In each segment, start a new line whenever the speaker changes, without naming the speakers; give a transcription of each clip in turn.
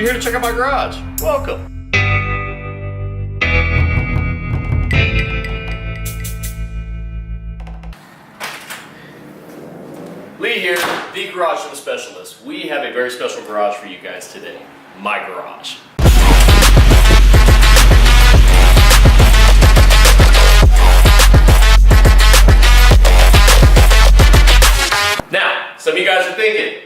here to check out my garage. Welcome. Lee here, the Garage Gym Specialist. We have a very special garage for you guys today. My garage. Now, some of you guys are thinking,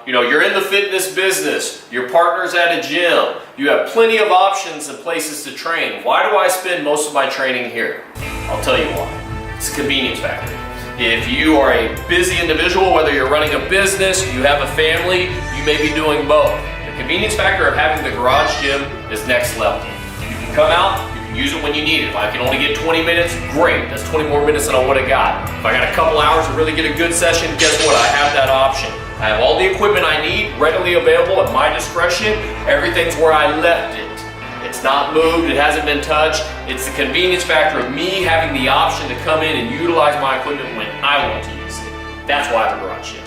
you're in the fitness business, your partner's at a gym, you have plenty of options and places to train. Why do I spend most of my training here? I'll tell you why. It's a convenience factor. If you are a busy individual, whether you're running a business, you have a family, you may be doing both. The convenience factor of having the garage gym is next level. You can come out, you can use it when you need it. If I can only get 20 minutes, great. That's 20 more minutes than I would have got. If I got a couple hours to really get a good session, guess what? I have that option. I have all the equipment I need readily available at my discretion. Everything's where I left it. It's not moved, it hasn't been touched. It's the convenience factor of me having the option to come in and utilize my equipment when I want to use it. That's why I have a garage gym.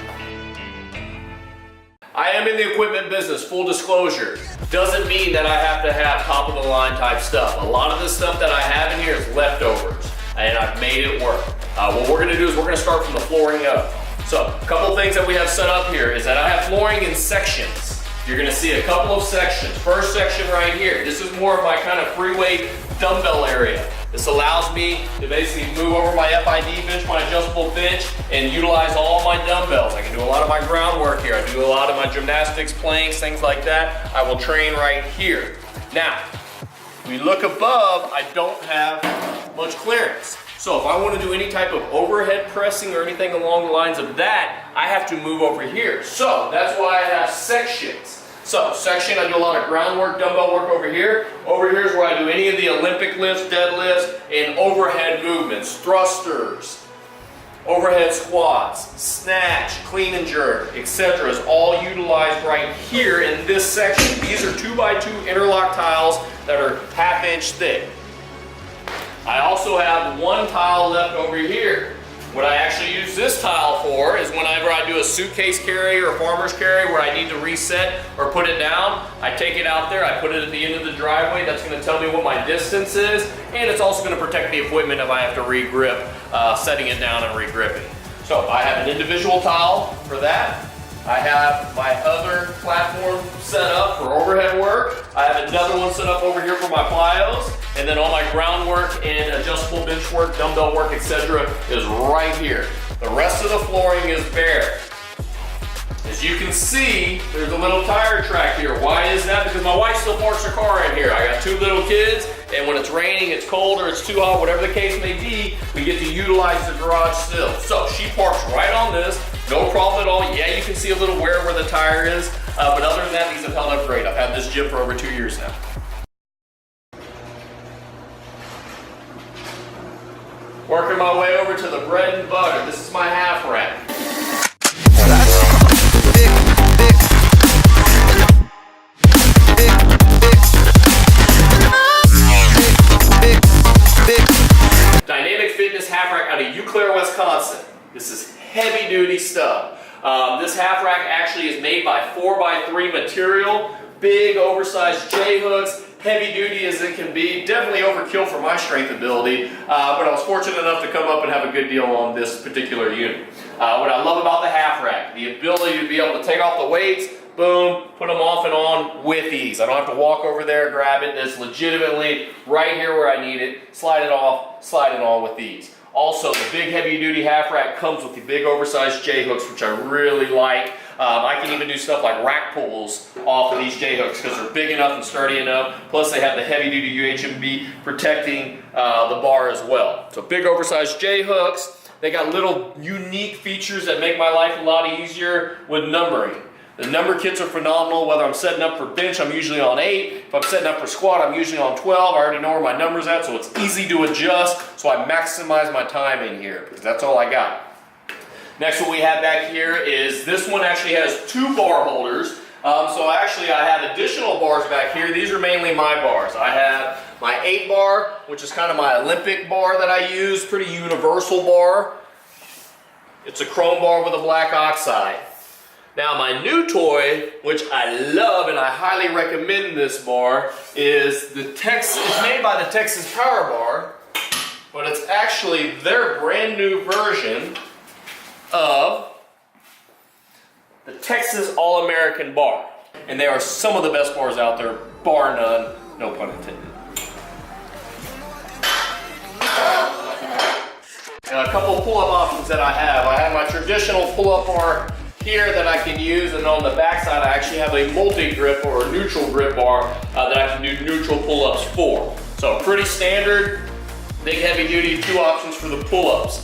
I am in the equipment business, full disclosure. Doesn't mean that I have to have top of the line type stuff. A lot of the stuff that I have in here is leftovers, and I've made it work. What we're gonna do is we're gonna start from the flooring up. So, a couple things that we have set up here is that I have flooring in sections. You're gonna see a couple of sections. First section right here. This is more of my kind of free weight dumbbell area. This allows me to basically move over my FID bench, my adjustable bench, and utilize all my dumbbells. I can do a lot of my groundwork here. I do a lot of my gymnastics, planks, things like that. I will train right here. Now, we look above, I don't have much clearance. So if I want to do any type of overhead pressing or anything along the lines of that, I have to move over here. So that's why I have sections. So section, I do a lot of groundwork, dumbbell work over here. Over here is where I do any of the Olympic lifts, deadlifts, and overhead movements, thrusters, overhead squats, snatch, clean and jerk, etc. is all utilized right here in this section. These are 2x2 interlock tiles that are 1/2 inch thick. I also have one tile left over here. What I actually use this tile for is whenever I do a suitcase carry or a farmer's carry where I need to reset or put it down, I take it out there, I put it at the end of the driveway. That's going to tell me what my distance is, and it's also going to protect the equipment if I have to re-grip, setting it down and re-gripping. So I have an individual tile for that. I have my other platform set up for overhead work. I have another one set up over here for my plyos. And then all my groundwork and adjustable bench work, dumbbell work, etc. is right here. The rest of the flooring is bare. As you can see, there's a little tire track here. Why is that? Because my wife still parks her car in here. I got 2 little kids, and when it's raining, it's cold, or it's too hot, whatever the case may be, we get to utilize the garage still. So she parks right on this, no problem at all. Yeah, you can see a little wear where the tire is, but other than that, these have held up great. I've had this gym for over 2 years now. Working my way over to the bread and butter. This is my half rack. Dynamic Fitness half rack out of Eau Claire, Wisconsin. This is heavy duty stuff. This half rack actually is made by 4x3 material, big oversized J-hooks, heavy duty as it can be, definitely overkill for my strength ability, but I was fortunate enough to come up and have a good deal on this particular unit. What I love about the half rack, the ability to be able to take off the weights, boom, put them off and on with ease. I don't have to walk over there, grab it, it's legitimately right here where I need it, slide it off, slide it on with ease. Also, the big heavy duty half rack comes with the big oversized J-hooks, which I really like. I can even do stuff like rack pulls off of these J-hooks because they're big enough and sturdy enough. Plus they have the heavy duty UHMB protecting the bar as well. So big oversized J-hooks. They got little unique features that make my life a lot easier with numbering. The number kits are phenomenal. Whether I'm setting up for bench, I'm usually on 8. If I'm setting up for squat, I'm usually on 12. I already know where my number's at, so it's easy to adjust. So I maximize my time in here because that's all I got. Next, what we have back here is this one actually has 2 bar holders. So I have additional bars back here. These are mainly my bars. I have my 8 bar, which is kind of my Olympic bar that I use, pretty universal bar. It's a chrome bar with a black oxide. Now my new toy, which I love and I highly recommend this bar, is it's made by the Texas Power Bar, but it's actually their brand new version of the Texas All-American Bar. And they are some of the best bars out there, bar none, no pun intended. And a couple of pull-up options that I have. I have my traditional pull-up bar here that I can use, and on the back side I actually have a multi-grip or a neutral grip bar that I can do neutral pull-ups for. So pretty standard, big heavy duty, 2 options for the pull-ups.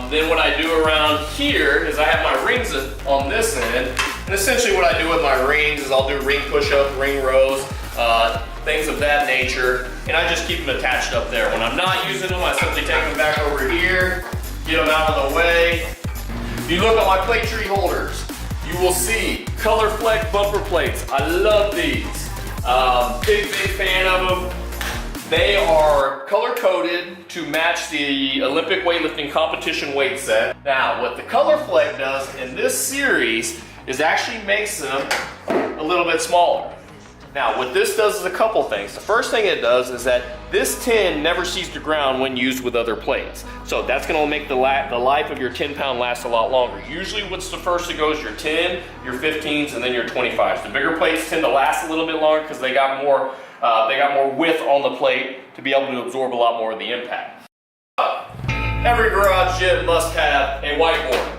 Then what I do around here is I have my rings on this end, and essentially what I do with my rings is I'll do ring push-ups, ring rows, things of that nature, and I just keep them attached up there. When I'm not using them, I simply take them back over here, get them out of the way. If you look at my plate tree holders, you will see color fleck bumper plates. I love these. Big fan of them. They are color coded to match the Olympic weightlifting competition weight set. Now, what the color fleck does in this series is actually makes them a little bit smaller. Now, what this does is a couple things. The first thing it does is that this tin never sees the ground when used with other plates. So that's gonna make the life of your 10-pound last a lot longer. Usually what's the first that goes, your 10, your 15s, and then your 25s. The bigger plates tend to last a little bit longer because they got more width on the plate to be able to absorb a lot more of the impact. Every garage gym must have a whiteboard.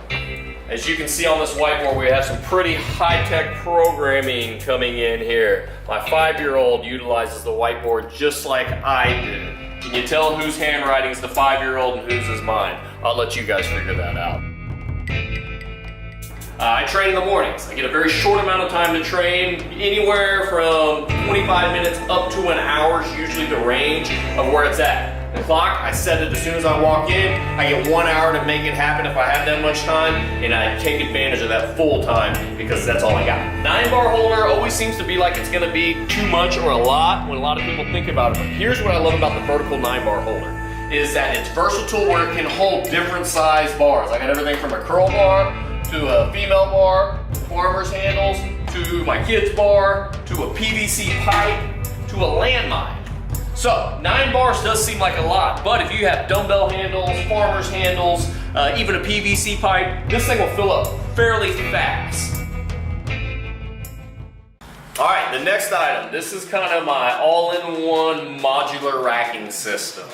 As you can see on this whiteboard, we have some pretty high-tech programming coming in here. My 5-year-old utilizes the whiteboard just like I do. Can you tell whose handwriting is the 5-year-old and whose is mine? I'll let you guys figure that out. I train in the mornings. I get a very short amount of time to train, anywhere from 25 minutes up to an hour is usually the range of where it's at. The clock, I set it as soon as I walk in. I get 1 hour to make it happen if I have that much time, and I take advantage of that full time because that's all I got. 9-bar holder always seems to be like it's gonna be too much or a lot when a lot of people think about it. But here's what I love about the vertical 9-bar holder, is that it's versatile where it can hold different size bars. I got everything from a curl bar to a female bar, farmer's handles, to my kids bar, to a PVC pipe, to a landmine. So 9 bars does seem like a lot, but if you have dumbbell handles, farmer's handles, even a PVC pipe, this thing will fill up fairly fast. All right, the next item. This is kind of my all-in-one modular racking system.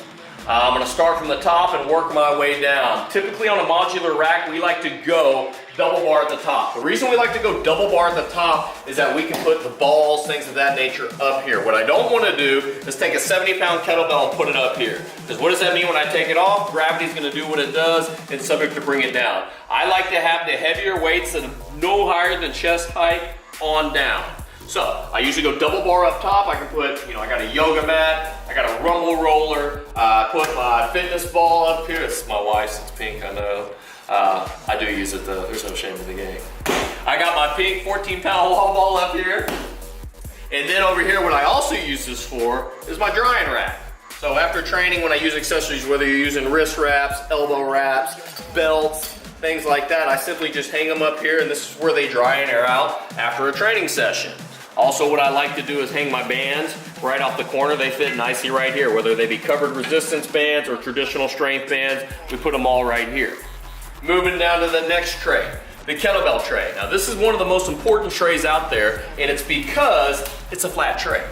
I'm gonna start from the top and work my way down. Typically on a modular rack, we like to go double bar at the top. The reason we like to go double bar at the top is that we can put the balls, things of that nature up here. What I don't wanna do is take a 70-pound kettlebell and put it up here. Because what does that mean when I take it off? Gravity's gonna do what it does and subject to bring it down. I like to have the heavier weights that are no higher than chest height on down. So I usually go double bar up top. I can put, I got a yoga mat, I got a rumble roller, I put my fitness ball up here. It's my wife's, it's pink, I know. I do use it though, there's no shame in the game. I got my pink 14-pound wall ball up here. And then over here, what I also use this for is my drying rack. So after training, when I use accessories, whether you're using wrist wraps, elbow wraps, belts, things like that, I simply just hang them up here, and this is where they dry and air out after a training session. Also, what I like to do is hang my bands right off the corner. They fit nicely right here, whether they be covered resistance bands or traditional strength bands, we put them all right here. Moving down to the next tray, the kettlebell tray. Now this is one of the most important trays out there, and it's because it's a flat tray.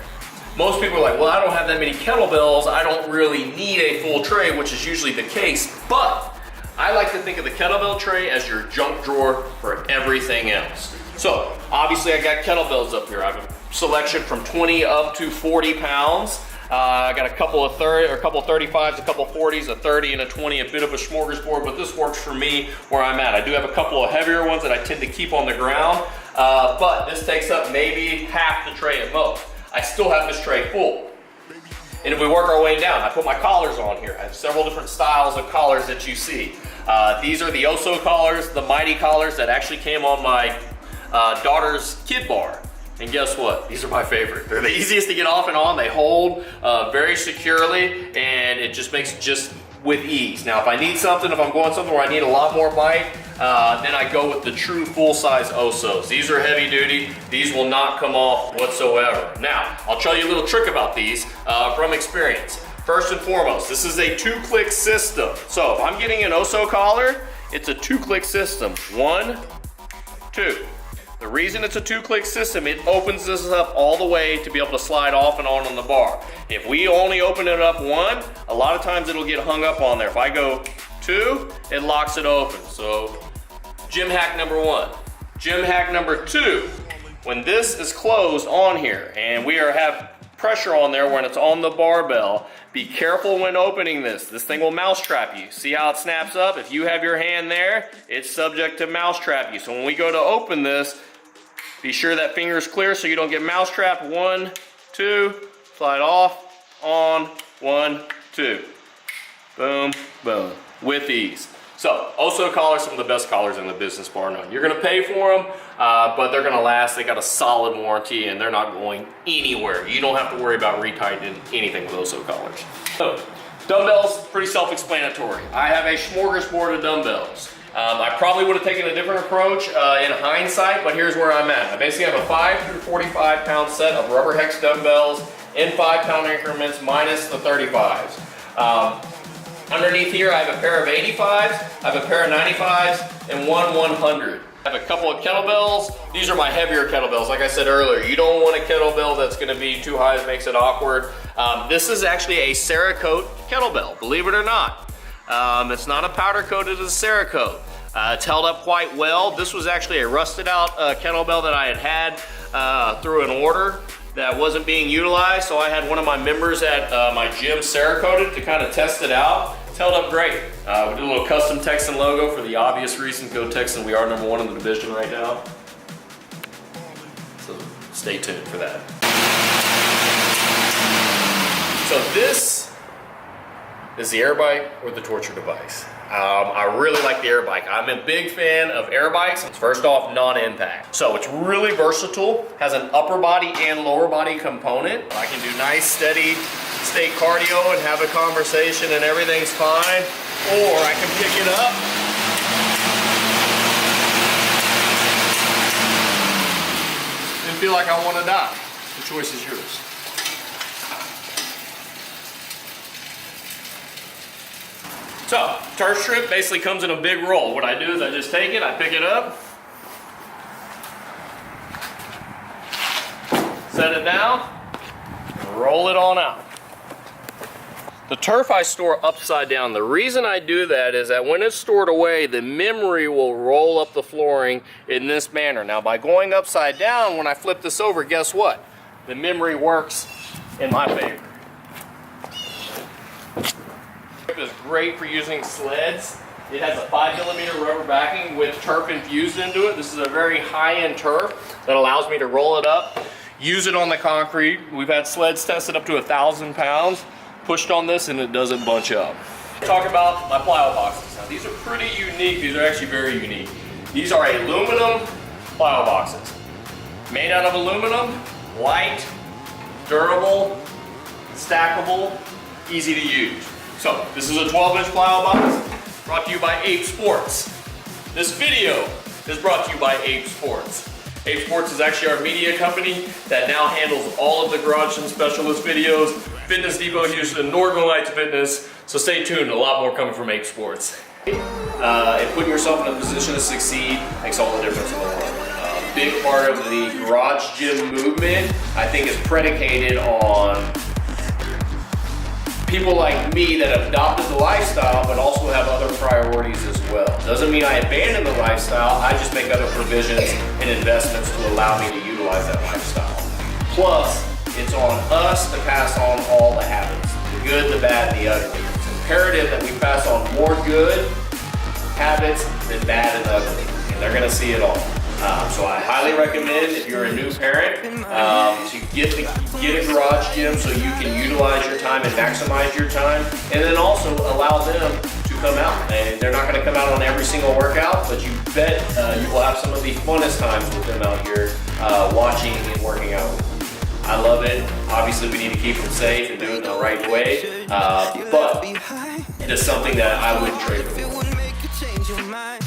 Most people are like, well, I don't have that many kettlebells, I don't really need a full tray, which is usually the case, but I like to think of the kettlebell tray as your junk drawer for everything else. So obviously I got kettlebells up here. I have a selection from 20 up to 40 pounds. I got a couple of 35s, a couple of 40s, a 30 and a 20, a bit of a smorgasbord, but this works for me where I'm at. I do have a couple of heavier ones that I tend to keep on the ground, but this takes up maybe half the tray at most. I still have this tray full. And if we work our way down, I put my collars on here. I have several different styles of collars that you see. These are the Oso Collars, the Mighty Collars that actually came on my daughter's kid bar. And guess what? These are my favorite. They're the easiest to get off and on. They hold very securely, and it just makes with ease. Now, if I need something, if I'm going something where I need a lot more bite, then I go with the true full-size Osos. These are heavy duty. These will not come off whatsoever. Now, I'll tell you a little trick about these from experience. First and foremost, this is a 2-click system. So if I'm getting an Oso collar, it's a 2-click system. 1, 2. The reason it's a 2-click system, it opens this up all the way to be able to slide off and on the bar. If we only open it up 1, a lot of times it'll get hung up on there. If I go 2, it locks it open. So gym hack number 1. Gym hack number 2, when this is closed on here and we have pressure on there when it's on the barbell, be careful when opening this. This thing will mousetrap you. See how it snaps up? If you have your hand there, it's subject to mousetrap you. So when we go to open this, be sure that finger is clear so you don't get mousetrapped. 1, 2, slide off, on, 1, 2. Boom, boom, with ease. So, Oso collars, some of the best collars in the business, bar none. You're gonna pay for them, but they're gonna last. They got a solid warranty and they're not going anywhere. You don't have to worry about retightening anything with Oso collars. So, dumbbells, pretty self-explanatory. I have a smorgasbord of dumbbells. I probably would have taken a different approach in hindsight, but here's where I'm at. I basically have a 5 through 45 pound set of rubber hex dumbbells in 5-pound increments minus the 35s. Underneath here, I have a pair of 85s, I have a pair of 95s, and one 100. I have a couple of kettlebells. These are my heavier kettlebells. Like I said earlier, you don't want a kettlebell that's gonna be too high, that makes it awkward. This is actually a Cerakote kettlebell, believe it or not. It's not a powder coated, it's a Cerakote. It's held up quite well. This was actually a rusted out kettlebell that I had through an order that wasn't being utilized, so I had one of my members at my gym Cerakote it to kind of test it out. It's held up great. We did a little custom Texan logo for the obvious reason, go Texan, we are #1 in the division right now. So stay tuned for that. So this is the air bike or the torture device. I really like the air bike. I'm a big fan of air bikes. First off, non-impact. So it's really versatile, has an upper body and lower body component. I can do nice, steady state cardio and have a conversation and everything's fine. Or I can pick it up and feel like I want to die. The choice is yours. So, turf strip basically comes in a big roll. What I do is I just take it, I pick it up, set it down, and roll it on out. The turf I store upside down. The reason I do that is that when it's stored away, the memory will roll up the flooring in this manner. Now, by going upside down, when I flip this over, guess what? The memory works in my favor. Is great for using sleds. It has a 5mm rubber backing with turf infused into it. This is a very high-end turf that allows me to roll it up, use it on the concrete. We've had sleds tested up to 1,000 pounds, pushed on this and it doesn't bunch up. Talk about my plyo boxes. Now these are pretty unique. These are actually very unique. These are aluminum plyo boxes. Made out of aluminum, light, durable, stackable, easy to use. So, this is a 12-inch plyo box brought to you by Ape Sports. This video is brought to you by Ape Sports. Ape Sports is actually our media company that now handles all of the Garage Gym Specialist videos, Fitness Depot Houston, Northern Lights Fitness, so stay tuned, a lot more coming from Ape Sports. And putting yourself in a position to succeed makes all the difference in the world. A big part of the garage gym movement, I think, is predicated on people like me that have adopted the lifestyle but also have other priorities as well. Doesn't mean I abandon the lifestyle, I just make other provisions and investments to allow me to utilize that lifestyle. Plus, it's on us to pass on all the habits, the good, the bad, and the ugly. It's imperative that we pass on more good habits than bad and ugly, and they're gonna see it all. So I highly recommend, if you're a new parent, to get a garage gym so you can utilize your time and maximize your time, and then also allow them to come out. And they're not going to come out on every single workout, but you bet you will have some of the funnest times with them out here watching and working out. I love it. Obviously, we need to keep them safe and do it the right way, but into something that I wouldn't trade for.
It would make you change your mind.